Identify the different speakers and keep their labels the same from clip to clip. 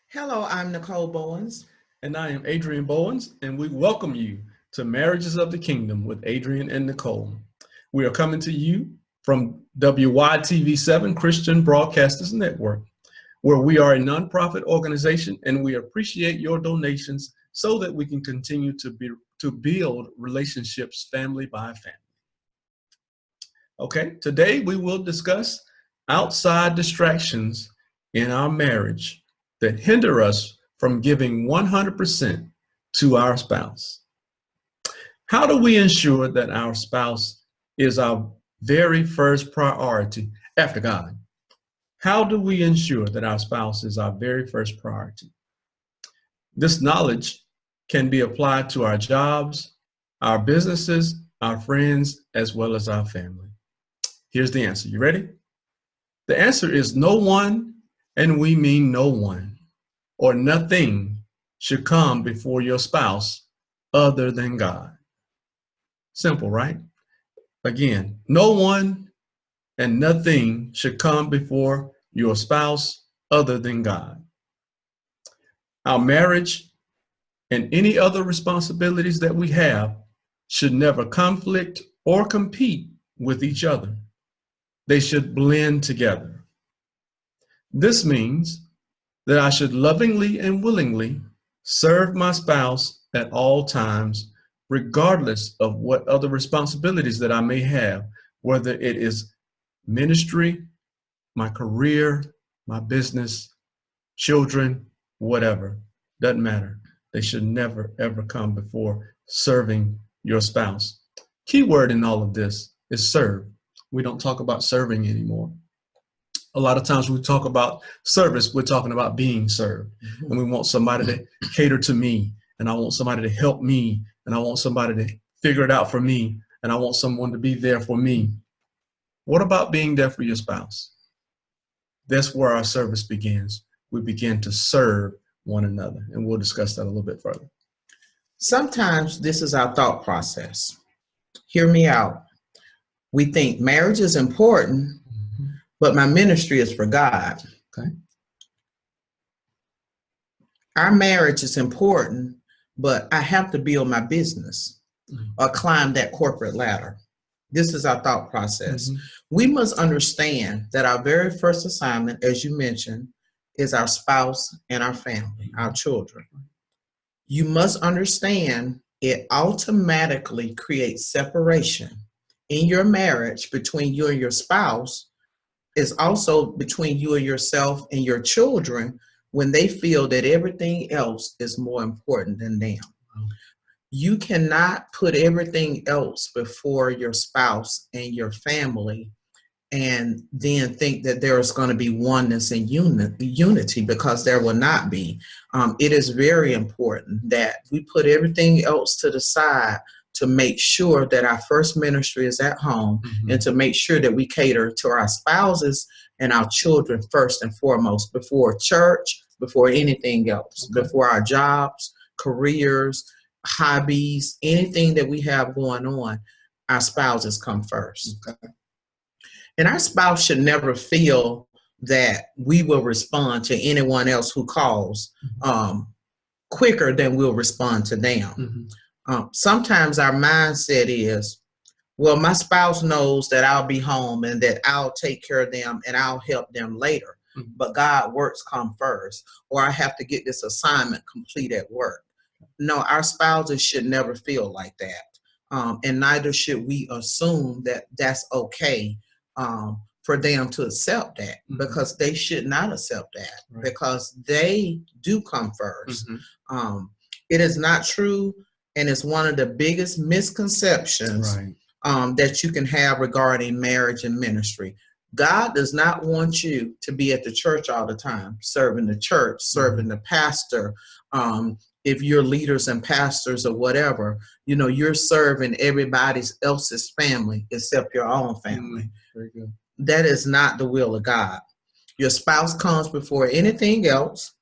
Speaker 1: Hello, I'm Nicole Bowens.
Speaker 2: And I am Adrian Bowens, and we welcome you to Marriages of the Kingdom with Adrian and Nicole. We are coming to you from WYTV7 Christian Broadcasters Network, where we are a nonprofit organization, and we appreciate your donations so that we can continue to build relationships family by family. Okay, today we will discuss outside distractions in our marriage that hinder us from giving 100% to our spouse. How do we ensure that our spouse is our very first priority after God? How do we ensure that our spouse is our very first priority? This knowledge can be applied to our jobs, our businesses, our friends, as well as our family. Here's the answer. You ready? The answer is no one, and we mean no one, or nothing should come before your spouse other than God. Simple, right? Again, no one and nothing should come before your spouse other than God. Our marriage and any other responsibilities that we have should never conflict or compete with each other. They should blend together. This means that I should lovingly and willingly serve my spouse at all times, regardless of what other responsibilities that I may have, whether it is ministry, my career, my business, children, whatever. Doesn't matter. They should never, ever come before serving your spouse. Key word in all of this is serve. We don't talk about serving anymore. A lot of times when we talk about service, we're talking about being served. And we want somebody to cater to me, and I want somebody to help me, and I want somebody to figure it out for me, and I want someone to be there for me. What about being there for your spouse? That's where our service begins. We begin to serve one another, and we'll discuss that a little bit further.
Speaker 1: Sometimes this is our thought process. Hear me out. We think marriage is important, but my ministry is for God.
Speaker 2: Okay.
Speaker 1: Our marriage is important, but I have to build my business or climb that corporate ladder. This is our thought process. We must understand that our very first assignment, as you mentioned, is our spouse and our family, our children. You must understand it automatically creates separation in your marriage between you and your spouse. Is also between you and yourself and your children when they feel that everything else is more important than them. You cannot put everything else before your spouse and your family and then think that there is going to be oneness and unity, because there will not be. It is very important that we put everything else to the side to make sure that our first ministry is at home, and to make sure that we cater to our spouses and our children first and foremost, before church, before anything else, before our jobs, careers, hobbies, anything that we have going on, our spouses come first. And our spouse should never feel that we will respond to anyone else who calls quicker than we'll respond to them. Sometimes our mindset is, well, my spouse knows that I'll be home and that I'll take care of them and I'll help them later. But God works come first, or I have to get this assignment complete at work. No, our spouses should never feel like that. And neither should we assume that that's okay for them to accept that, because they should not accept that, because they do come first. It is not true. And it's one of the biggest misconceptions that you can have regarding marriage and ministry. God does not want you to be at the church all the time, serving the church, serving the pastor. If you're leaders and pastors or whatever, you know, you're serving everybody else's family except your own family.
Speaker 2: Very good.
Speaker 1: That is not the will of God. Your spouse comes before anything else.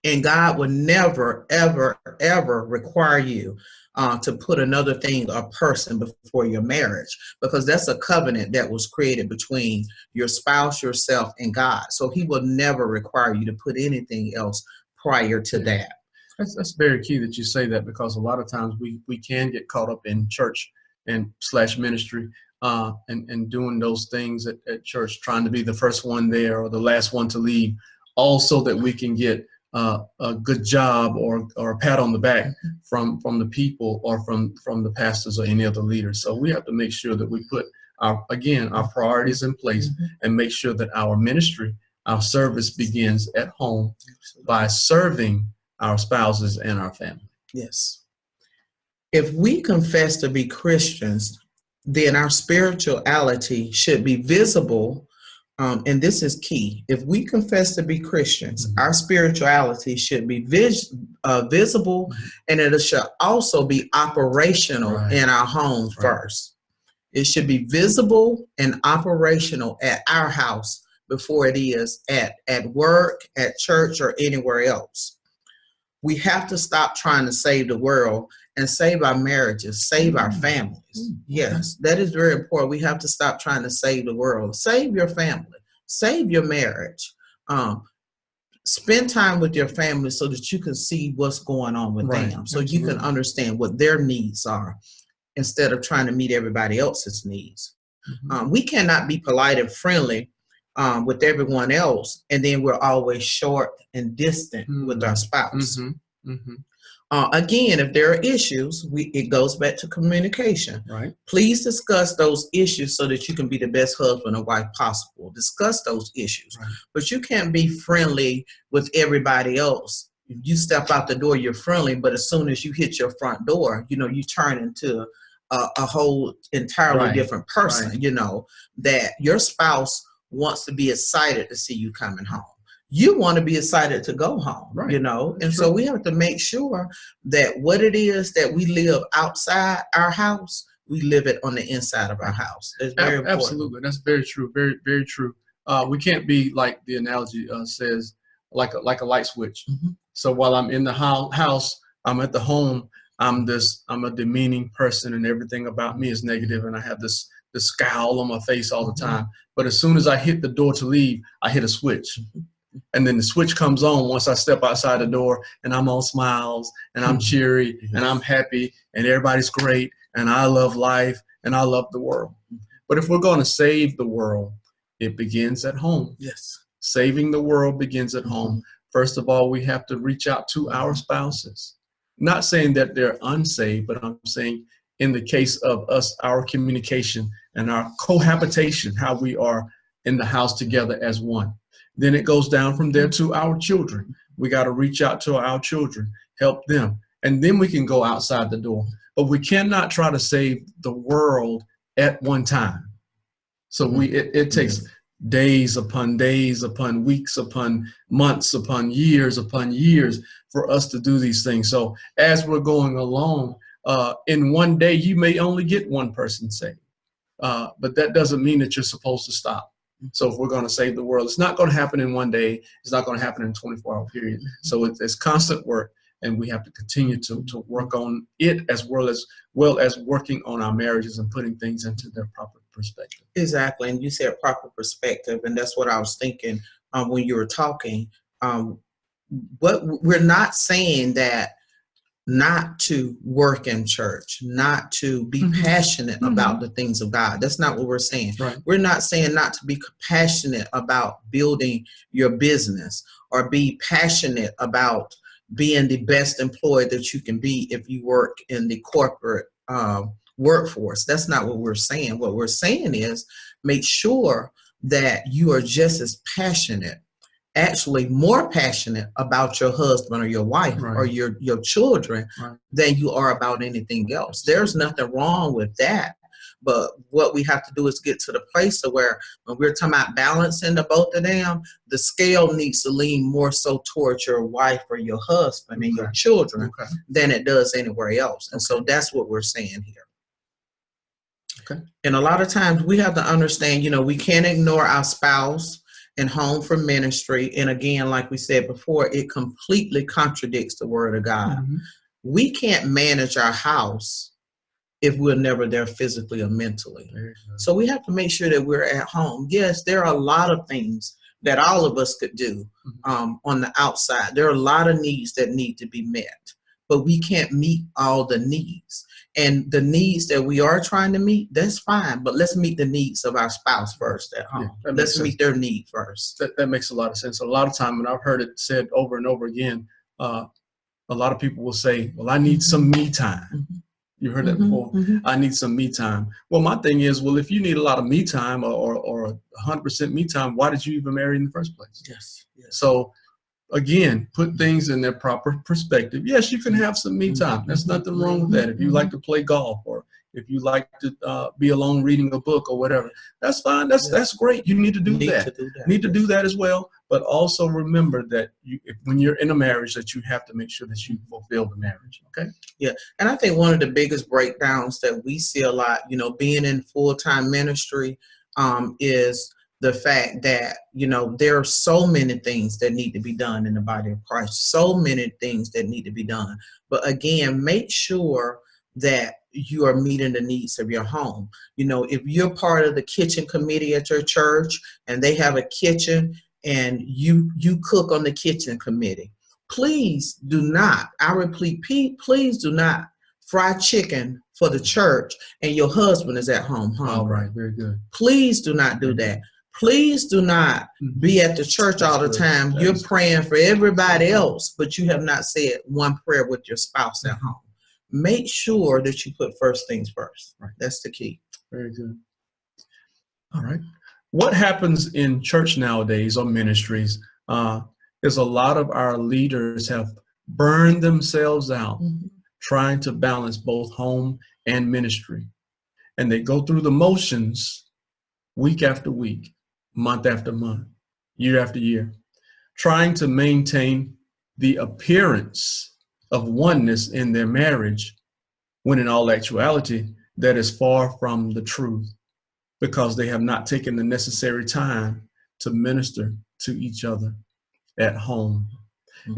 Speaker 1: And God will never, ever, ever require you to put another thing or person before your marriage, because that's a covenant that was created between your spouse, yourself, and God. So he will never require you to put anything else prior to that.
Speaker 2: That's very key that you say that, because a lot of times we can get caught up in church and / ministry and doing those things at church, trying to be the first one there or the last one to leave, all so that we can get a good job or a pat on the back from the people or from the pastors or any other leaders. So we have to make sure that we put our priorities in place and make sure that our ministry, our service begins at home by serving our spouses and our family.
Speaker 1: Yes. If we confess to be Christians, then our spirituality should be visible. And this is key. If we confess to be Christians, our spirituality should be visible, and it should also be operational in our home first. It should be visible and operational at our house before it is at work, at church, or anywhere else. We have to stop trying to save the world and save our marriages, save our families. Yes, that is very important. We have to stop trying to save the world. Save your family, save your marriage. Spend time with your family so that you can see what's going on with them, so you can understand what their needs are instead of trying to meet everybody else's needs. We cannot be polite and friendly with everyone else, and then we're always short and distant with our spouse. Again, if there are issues, it goes back to communication. Please discuss those issues so that you can be the best husband and wife possible. Discuss those issues. But you can't be friendly with everybody else. You step out the door, you're friendly, but as soon as you hit your front door, you turn into a whole entirely different person, that your spouse wants to be excited to see you coming home. You want to be excited to go home, and so we have to make sure that what it is that we live outside our house, we live it on the inside of our house. It's very important.
Speaker 2: Absolutely. That's very true. Very, very true. We can't be, like the analogy says, like a light switch. So while I'm in the house, I'm at the home, I'm a demeaning person and everything about me is negative, and I have this scowl on my face all the time. But as soon as I hit the door to leave, I hit a switch. And then the switch comes on once I step outside the door, and I'm all smiles and I'm cheery and I'm happy and everybody's great and I love life and I love the world. But if we're going to save the world, it begins at home. Saving the world begins at home. First of all, we have to reach out to our spouses. Not saying that they're unsaved, but I'm saying in the case of us, our communication and our cohabitation, how we are in the house together as one. Then it goes down from there to our children. We got to reach out to our children, help them, and then we can go outside the door. But we cannot try to save the world at one time. So it takes days upon weeks upon months upon years for us to do these things. So as we're going along, in one day, you may only get one person saved. But that doesn't mean that you're supposed to stop. So if we're going to save the world, it's not going to happen in one day. It's not going to happen in a 24-hour period. So it's constant work, and we have to continue to work on it as well as working on our marriages and putting things into their proper perspective.
Speaker 1: Exactly. And you said proper perspective, and that's what I was thinking when you were talking. What we're not saying that not to work in church, not to be passionate about the things of God. That's not what we're saying. We're not saying not to be passionate about building your business or be passionate about being the best employee that you can be if you work in the corporate workforce. That's not what we're saying. What we're saying is make sure that you are just as passionate, actually more passionate about your husband or your wife or your children than you are about anything else. There's nothing wrong with that. But what we have to do is get to the place of where when we're talking about balancing the both of them, the scale needs to lean more so towards your wife or your husband and your children than it does anywhere else. And so that's what we're saying here. And a lot of times we have to understand, we can't ignore our spouse and home for ministry. And again, like we said before, it completely contradicts the word of God. We can't manage our house if we're never there physically or mentally. So we have to make sure that we're at home. Yes, there are a lot of things that all of us could do on the outside. There are a lot of needs that need to be met, but we can't meet all the needs. And the needs that we are trying to meet, that's fine, but let's meet the needs of our spouse first at home.
Speaker 2: Yeah,
Speaker 1: let's meet their need first.
Speaker 2: That makes a lot of sense. A lot of time, and I've heard it said over and over again, a lot of people will say, well, I need some me time. You heard that before? I need some me time. Well, my thing is, well, if you need a lot of me time or 100% me time, why did you even marry in the first place?
Speaker 1: Yes.
Speaker 2: So again, put things in their proper perspective. Yes, you can have some me time. There's nothing wrong with that. If you like to play golf, or if you like to be alone reading a book or whatever, that's fine. That's great. You need to do that. Need to do that as well. But also remember that when you're in a marriage, that you have to make sure that you fulfill the marriage. Okay.
Speaker 1: Yeah. And I think one of the biggest breakdowns that we see a lot, being in full-time ministry, is the fact that, there are so many things that need to be done in the body of Christ, so many things that need to be done. But again, make sure that you are meeting the needs of your home. If you're part of the kitchen committee at your church and they have a kitchen and you cook on the kitchen committee, please do not, I repeat, please do not fry chicken for the church and your husband is at home hungry.
Speaker 2: All right, very good.
Speaker 1: Please do not do that. Please do not be at the church all the time. You're praying for everybody else, but you have not said one prayer with your spouse at home. Make sure that you put first things first. Right. That's the key.
Speaker 2: Very good. All right. What happens in church nowadays or ministries is a lot of our leaders have burned themselves out trying to balance both home and ministry. And they go through the motions week after week, month after month, year after year, trying to maintain the appearance of oneness in their marriage, when in all actuality, that is far from the truth, because they have not taken the necessary time to minister to each other at home.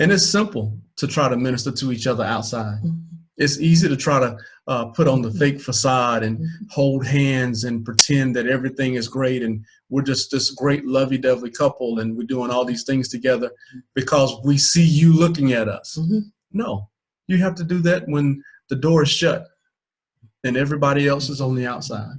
Speaker 2: And it's simple to try to minister to each other outside. It's easy to try to put on the fake facade and hold hands and pretend that everything is great and we're just this great lovey-dovey couple and we're doing all these things together because we see you looking at us. No, you have to do that when the door is shut and everybody else is on the outside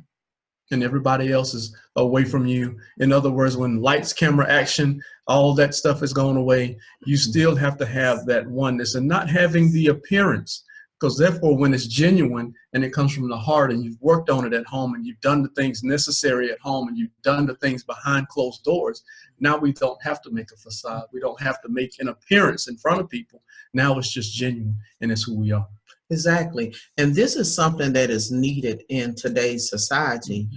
Speaker 2: and everybody else is away from you. In other words, when lights, camera, action, all that stuff is going away, you still have to have that oneness and not having the appearance. Because therefore, when it's genuine and it comes from the heart and you've worked on it at home and you've done the things necessary at home and you've done the things behind closed doors, now we don't have to make a facade. We don't have to make an appearance in front of people. Now it's just genuine and it's who we are.
Speaker 1: Exactly. And this is something that is needed in today's society.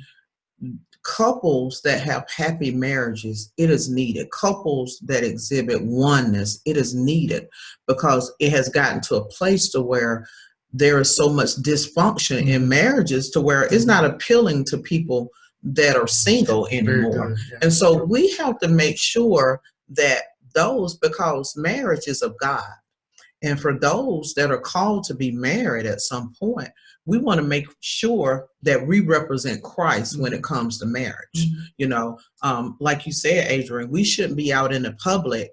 Speaker 1: Couples that have happy marriages, it is needed. Couples that exhibit oneness, it is needed, because it has gotten to a place to where there is so much dysfunction in marriages to where it's not appealing to people that are single anymore. Yeah. And so we have to make sure that those, because marriage is of God, and for those that are called to be married at some point, we want to make sure that we represent Christ when it comes to marriage. Like you said, Adrian, we shouldn't be out in the public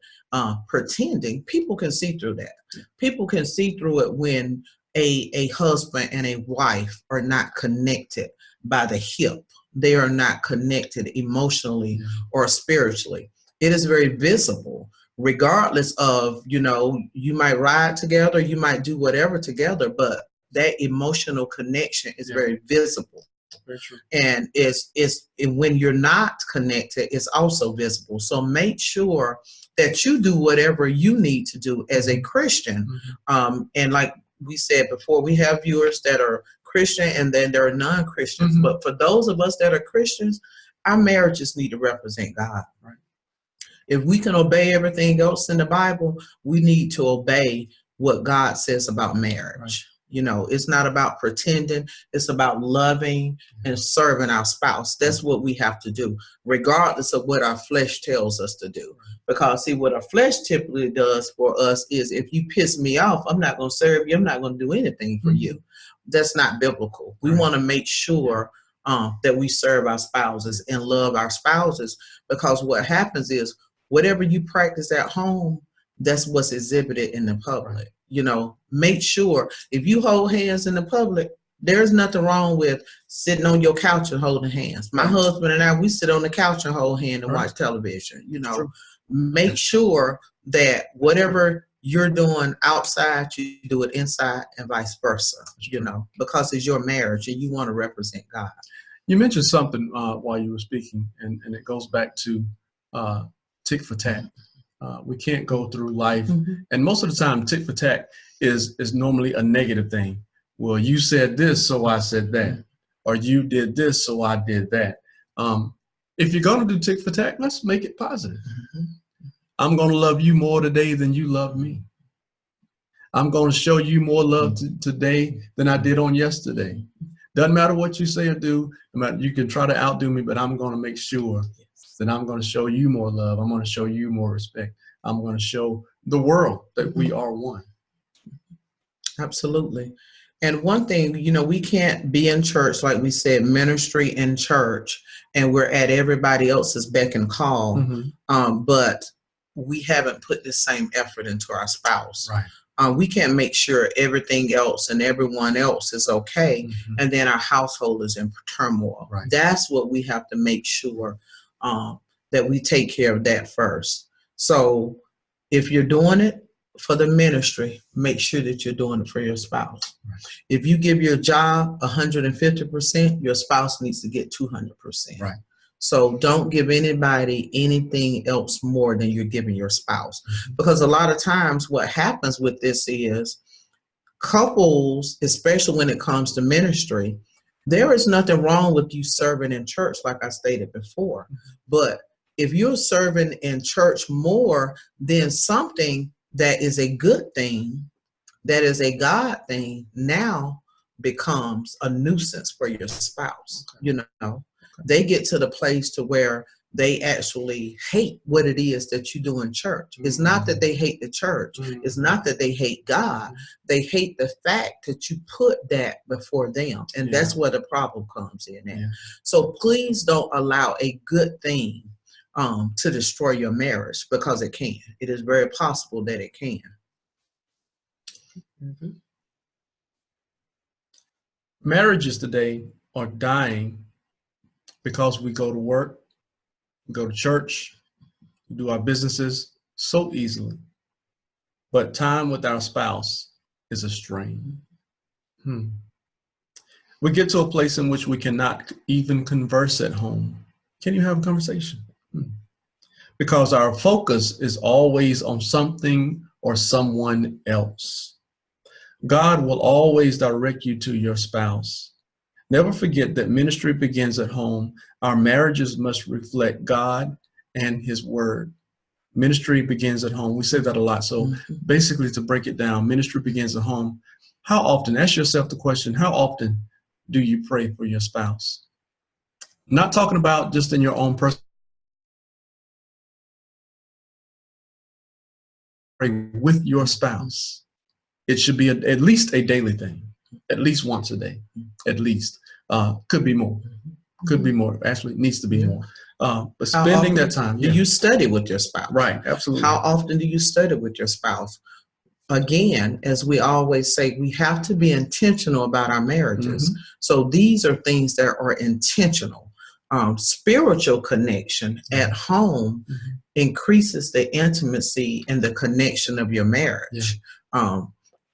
Speaker 1: pretending. People can see through that. People can see through it when a husband and a wife are not connected by the hip. They are not connected emotionally or spiritually. It is very visible. Regardless of, you might ride together, you might do whatever together, but that emotional connection is very visible. Very true. And when you're not connected, it's also visible. So make sure that you do whatever you need to do as a Christian. And like we said before, we have viewers that are Christian and then there are non-Christians. But for those of us that are Christians, our marriages need to represent God. Right? If we can obey everything else in the Bible, we need to obey what God says about marriage. You know, it's not about pretending. It's about loving and serving our spouse. That's what we have to do, regardless of what our flesh tells us to do. Because see, what our flesh typically does for us is, if you piss me off, I'm not going to serve you. I'm not going to do anything for you. That's not biblical. We want to make sure that we serve our spouses and love our spouses, because what happens is, whatever you practice at home, that's what's exhibited in the public. You know, make sure if you hold hands in the public, there's nothing wrong with sitting on your couch and holding hands. My husband and I, we sit on the couch and hold hands and watch television. You know, make sure that whatever you're doing outside, you do it inside, and vice versa, you know, because it's your marriage and you want to represent God.
Speaker 2: You mentioned something while you were speaking, and it goes back to tick for tack. We can't go through life, and most of the time, tick for tack is normally a negative thing. Well, you said this, so I said that, or you did this, so I did that. If you're going to do tick for tack, let's make it positive. I'm going to love you more today than you love me. I'm going to show you more love today than I did on yesterday. Doesn't matter what you say or do. You can try to outdo me, but I'm going to make sure that I'm going to show you more love. I'm going to show you more respect. I'm going to show the world that we are one.
Speaker 1: Absolutely. And one thing, you know, we can't be in church, like we said, ministry in church, and we're at everybody else's beck and call, but we haven't put the same effort into our spouse. We can't make sure everything else and everyone else is okay, and then our household is in turmoil. That's what we have to make sure that we take care of that first. So if you're doing it for the ministry, make sure that you're doing it for your spouse. If you give your job 150%, your spouse needs to get 200%. So don't give anybody anything else more than you're giving your spouse. Because a lot of times what happens with this is, couples, especially when it comes to ministry, there is nothing wrong with you serving in church, like I stated before. But if you're serving in church more, then something that is a good thing, that is a God thing, now becomes a nuisance for your spouse. You know, they get to the place to where they actually hate what it is that you do in church. It's not that they hate the church. It's not that they hate God. They hate the fact that you put that before them. And that's where the problem comes in at. So please don't allow a good thing to destroy your marriage, because it can. It is very possible that it can.
Speaker 2: Marriages today are dying because we go to work, we go to church, we do our businesses so easily. But time with our spouse is a strain. We get to a place in which we cannot even converse at home. Can you have a conversation? Because our focus is always on something or someone else. God will always direct you to your spouse. Never forget that ministry begins at home. Our marriages must reflect God and His Word. Ministry begins at home. We say that a lot. So basically, to break it down, ministry begins at home. How often, ask yourself the question, how often do you pray for your spouse? I'm not talking about just in your own personal. Pray with your spouse. It should be at least a daily thing, at least once a day, at least. Could be more. Could be more. Actually, it needs to be more. But spending that time.
Speaker 1: Do you study with your spouse?
Speaker 2: Right, absolutely.
Speaker 1: How often do you study with your spouse? Again, as we always say, we have to be intentional about our marriages. So these are things that are intentional. Spiritual connection at home increases the intimacy and the connection of your marriage.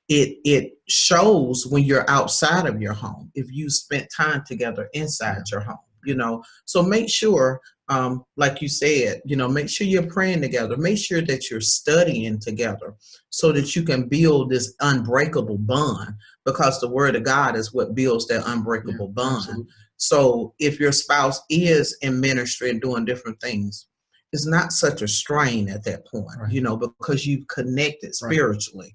Speaker 1: It shows when you're outside of your home, if you spent time together inside your home, you know. So make sure, like you said, you know, make sure you're praying together. Make sure that you're studying together so that you can build this unbreakable bond, because the Word of God is what builds that unbreakable bond. Absolutely. So if your spouse is in ministry and doing different things, it's not such a strain at that point, you know, because you've connected spiritually.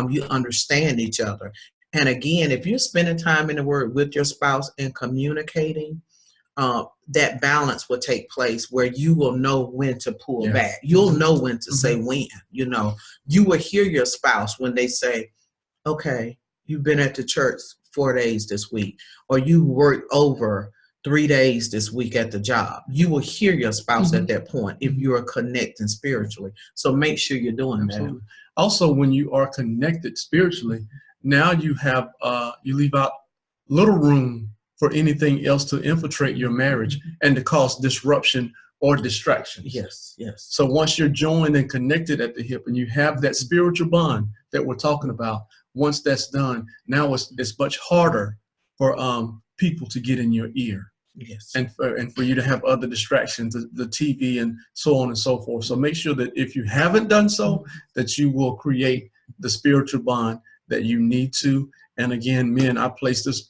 Speaker 1: You understand each other. And again, if you're spending time in the Word with your spouse and communicating, that balance will take place where you will know when to pull back. You'll know when to say when. You know, you will hear your spouse when they say, okay, you've been at the church 4 days this week, or you worked over 3 days this week at the job. You will hear your spouse at that point if you are connecting spiritually. So make sure you're doing that.
Speaker 2: Also, when you are connected spiritually, now you have you leave out little room for anything else to infiltrate your marriage and to cause disruption or distractions.
Speaker 1: Yes, yes.
Speaker 2: So once you're joined and connected at the hip and you have that spiritual bond that we're talking about, once that's done, now it's much harder for people to get in your ear.
Speaker 1: Yes.
Speaker 2: And for you to have other distractions, the TV and so on and so forth. So make sure that if you haven't done so, that you will create the spiritual bond that you need to. And again, men, I place this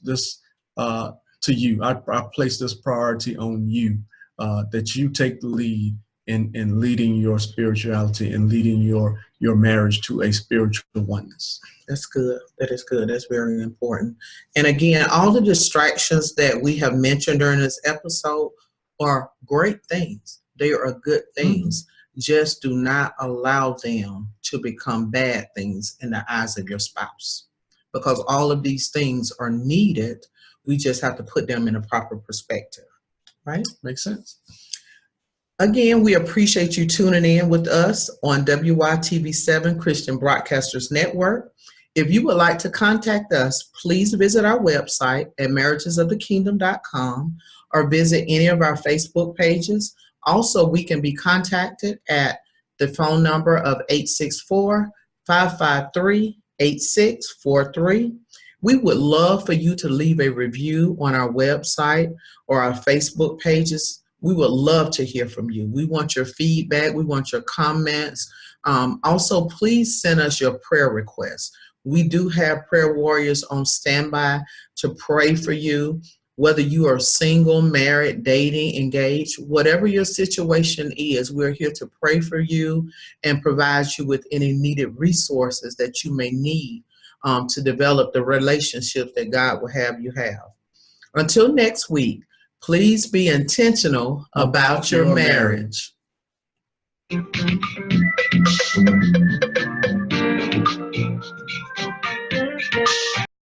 Speaker 2: to you. I place this priority on you, that you take the lead in leading your spirituality and leading your marriage to a spiritual oneness.
Speaker 1: That's good. That is good. That's very important. And again, all the distractions that we have mentioned during this episode are great things. They are good things. Just do not allow them to become bad things in the eyes of your spouse, because all of these things are needed. We just have to put them in a proper perspective, right?
Speaker 2: Makes sense.
Speaker 1: Again, we appreciate you tuning in with us on WYTV7 Christian Broadcasters Network. If you would like to contact us, please visit our website at marriagesofthe.kingdom.com or visit any of our Facebook pages. Also, we can be contacted at the phone number of 864-553-8643. We would love for you to leave a review on our website or our Facebook pages. We would love to hear from you. We want your feedback. We want your comments. Also, please send us your prayer requests. We do have prayer warriors on standby to pray for you, whether you are single, married, dating, engaged, whatever your situation is. We're here to pray for you and provide you with any needed resources that you may need to develop the relationships that God will have you have. Until next week, please be intentional about your marriage.